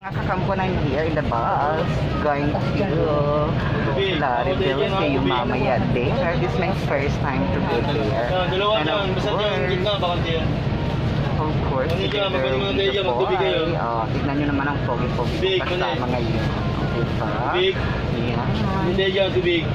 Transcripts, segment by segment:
Nakakampo na here in the bus, going to Laredo, say yung mamaya there. This is my first time to go there. And of course, together with the boy. Tignan nyo naman ang pogi-pogi ko kasama ngayon. Okay pa? Yan.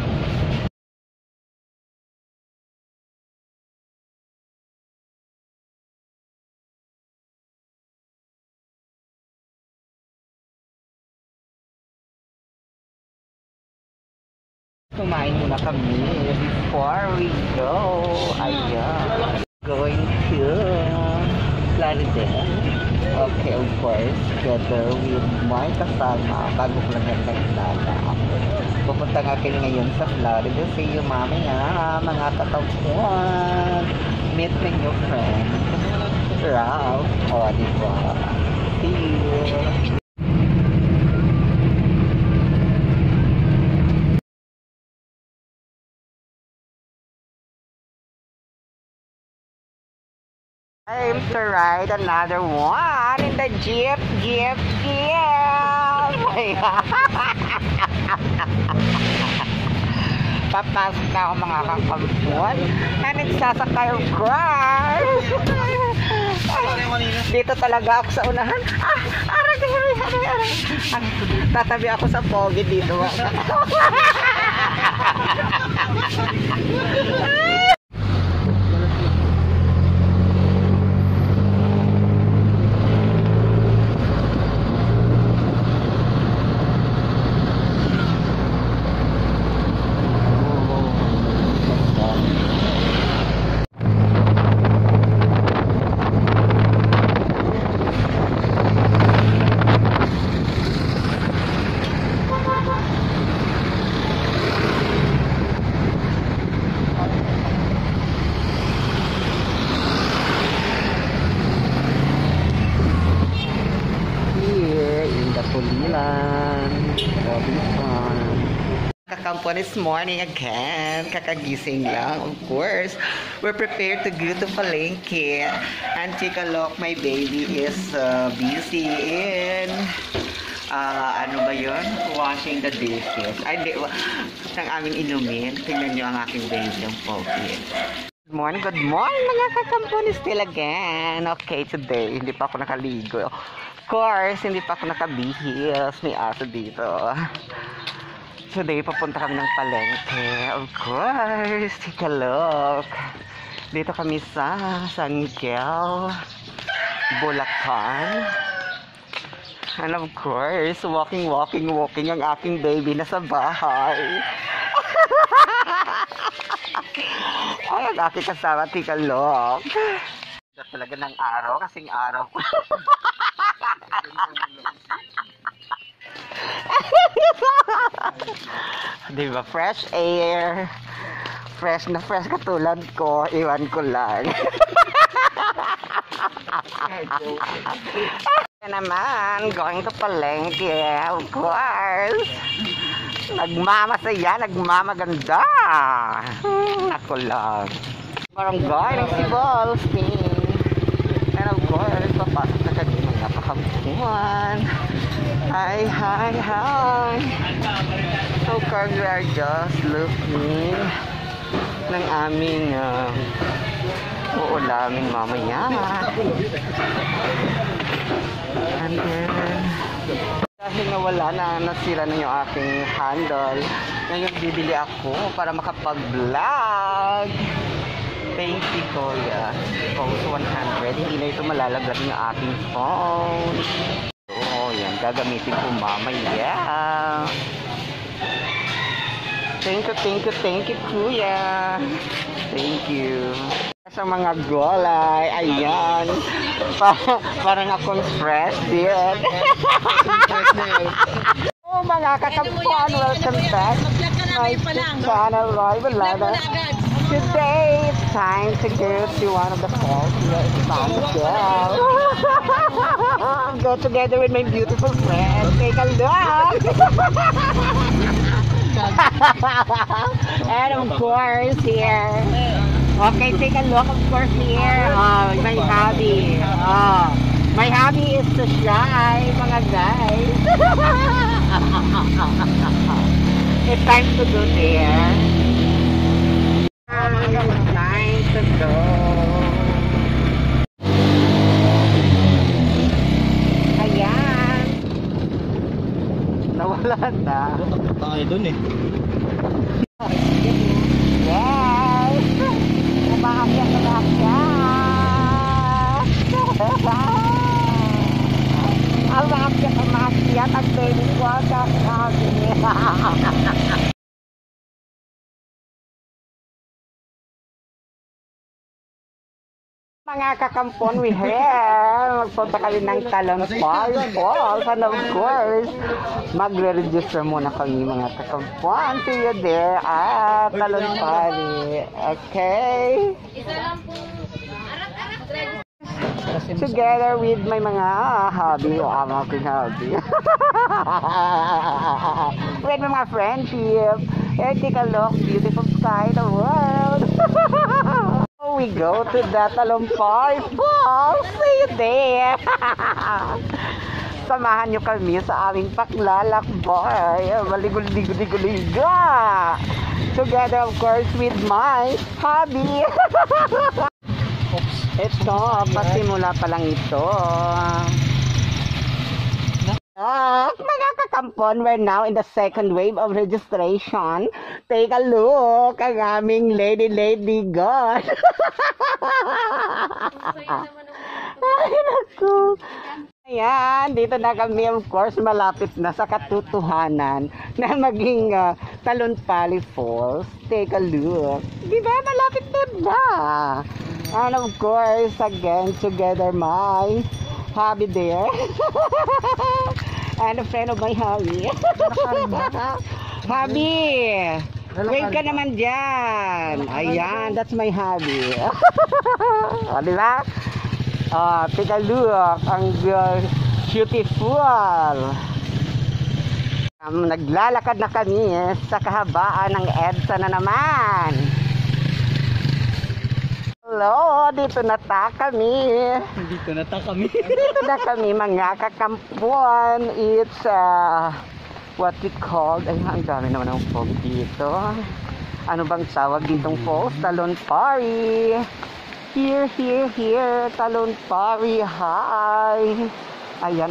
Kumain muna kami before we go. Ayan. Going to Laredo. Okay, of course. Together with my kasama. Bago ko lang yan nagtala. Pupunta nga kayo ngayon sa Laredo. See you mamaya, mga kataupuan. Meet my new friend. Ralph. O, diba? See you. Time to ride another one in the jeep. Papasok na ako mga kakampuan. And nagsasakay of course. Dito talaga ako sa unahan. Aray. Tatabi ako sa pogi dito. Kakampuan this morning again. Kakagising lang, of course. We're prepared to go to Palengke. And take a look, my baby is busy in ano ba yun? Washing the dishes. Ay, di, ng aming inumin. Tingnan nyo ang aking baby, ang pogi. Good morning mga kakampuan, still again. Okay, today, hindi pa ako nakaligo. Of course, hindi pa ako nakabihis. May aso dito. Today, papunta kami ng Palengke. Of course, take a look. Dito kami sa San Miguel, Bulacan. And of course, walking ang aking baby na sa bahay. Ay, ang aking kasama, take a look. Ito talaga ng araw, kasing araw ko. Diba, fresh air. Fresh na fresh katulad ko. Iwan ko lang. Naman, going to Palengke, of course. Nagmamasaya, nagmamaganda. Ako lang. Barangay ng Sibolstein. And of course, papasok na kami mga kakampuan. Hi. So, cars we are just looking ng aming uulaming mamaya. And then, dahil nawala na, nasira na yung aking handle, ngayon bibili ako para makapag-vlog. Thank you, Kuya. Post 100. Hindi na ito malalaglag yung aking phone. So, yan. Gagamitin ko mamaya. Thank you, Kuya. Thank you. Sa mga gulay, ayan. Parang akong fresh din. Oh, mga kakampuan, welcome back to my channel, Roy Balada. Today, it's time to go to one of the falls here in San Miguel. Go together with my beautiful friend. Take a look. And of course, here. Okay, take a look, of course, here. My hobby. My hobby is to fly, mga guys. it's time to go there. Time to go. Ayan. Nawala na. Tayo dun eh. Yes! Umakyat na umakyat! Umakyat ang baby ko sa sabi niya. Mga kakampon, we have magpunta kami ng Talon Falls and of course magre-register muna kami mga kakampon. See you there at Talon Falls. Okay? Together with my mga hobby o aking hobby. With my mga friendship. Here, take a look. Beautiful sky, the world. We go to the Talon Falls. See you there. Samahan nyo kami sa aming paglalakbay. Maligo-ligo-ligo-ligo. Together, of course, with my hobby. Ito, pasimula pa lang ito. Mga kakampon, we're now in the second wave of registration. Take a look, ang aming lady God. Ay, naku. Ayan, dito na kami, of course, malapit na sa katotohanan na maging Talon Falls. Take a look. Diba, malapit na. And of course, again, together my hobby there. And a friend of my hobby. Hobby! Wave ka naman dyan. Ayan, that's my hobby. O, diba? Take a look. Ang beautiful. Naglalakad na kami sa kahabaan ng EDSA na naman. Hello, dito na kami. Dito na kami. Dito na kami mga kakampon. It's what we called, ay ang dami naman ng fog dito. Ano bang tawag ditong falls? Talon Falls. Here, Talon Falls. Hi. Ayan.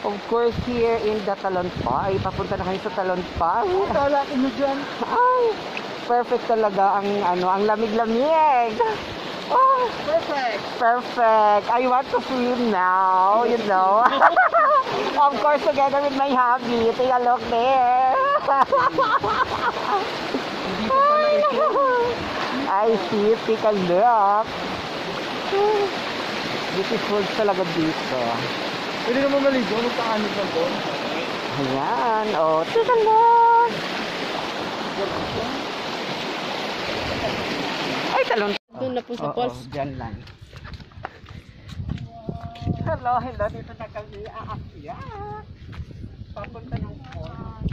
Of course, here in the Talon Falls. Papunta na kayo sa Talon Falls. Lalaki mo dyan. Ay, perfect talaga ang lamig-lamig. Oh, perfect. I want to swim now, you know. Of course, together with my hubby. Take a look there. I see, take a look. Beautiful talaga dito. Pwede naman maligo, magkaanod lang po. Ayan, oh, take a look. Ay, Talon. Doon na po sa falls. Dyan lang. Hello, dito na kami aakyat. Papunta ng falls.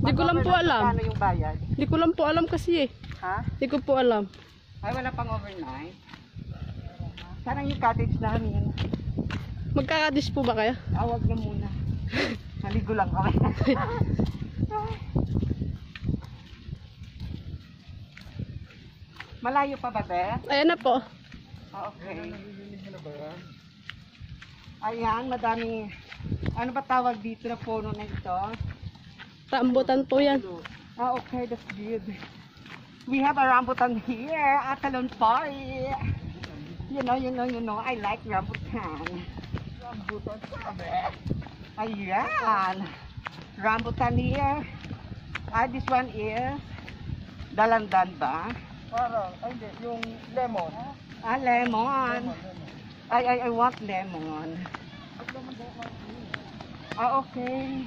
Di ko lang po alam. Ano yung bayad? Di ko lang po alam kasi eh. Ha? Di ko po alam. Ay, wala pang overnight. Sarang yung cottage namin. Magkakadis po ba kayo? Wag na muna. Naligo lang kami. Malayo pa ba, te? Ayan na po. Okay. Ayan, madaming, ano ba tawag dito na puno na ito? Rambutan po yan. Okay, that's good. We have a rambutan here at Talon Falls. You know, I like rambutan. Ayan. Rambutan here. This one is dalandan ba? Parang, ay hindi, yung lemon. Lemon. I want lemon. Okay.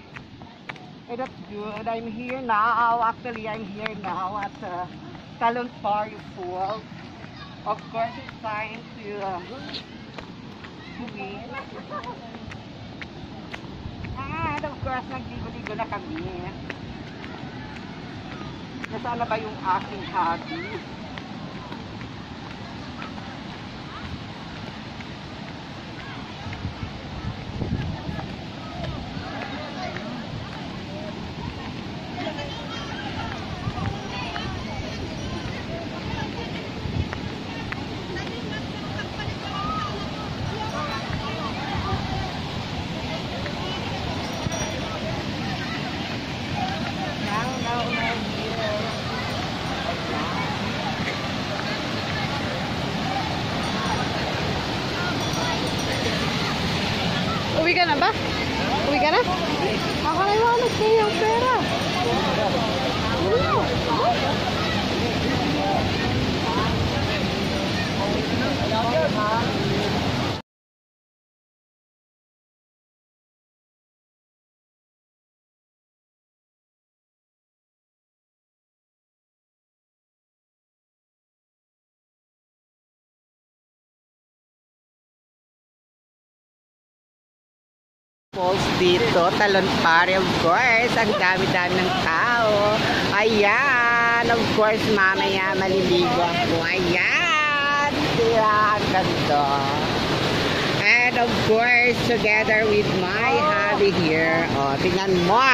That's good. I'm here now. Actually, I'm here now at Talon Falls. Of course, it's time to swim. Hi. course, nagligo-ligo na kami. Nasaan na ba yung aking hobby? Uwi ka na ba? Uwi ka na? Makakaliwanag kayo yung pera. Falls dito, Talon Pare, of course. Ang dami-dami ng tao. Ayan, of course, mamaya maliligo ako. Ayan, tira, ang ganda. And of course, together with my hubby here. O, tingnan mo.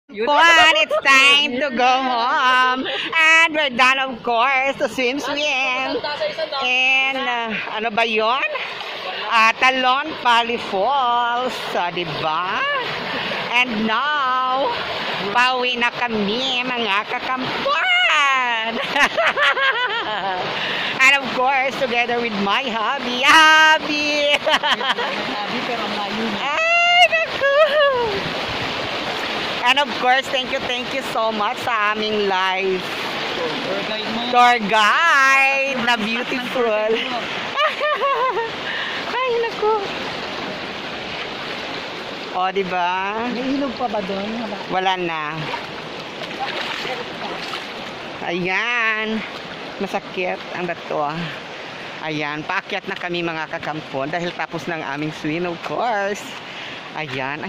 Fun, it's time to go home. And we're done, of course, to swim. And, ano ba yun? Talon Pali Falls. Diba? And now, pauwi na kami, mga kakampuan. And of course, together with my hubby. Hubby! Ay, naku! And of course, thank you so much sa aming live tour guide na beautiful. Ay, naku. O, diba? May ilog pa ba doon? Wala na. Ayan. Masakit ang bato. Ayan, paakyat na kami mga kakampon dahil tapos ng aming swim, of course. Ayan.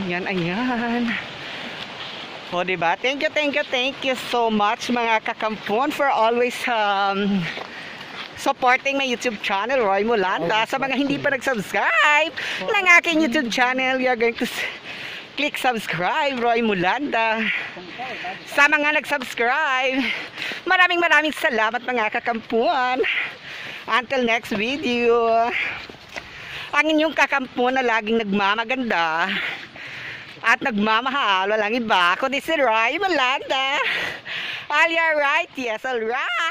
O, diba? Thank you so much mga kakampon for always supporting my YouTube channel, Roy Mulanda. Sa mga hindi pa nag-subscribe ng aking YouTube channel, you're going to click subscribe, Roy Mulanda. Sa mga nag-subscribe, maraming salamat mga kakampuan. Until next video, ang inyong kakampuan na laging nagmamaganda at nagmamahal, walang iba kundi si Roy Mulanda. All right, yes, all right.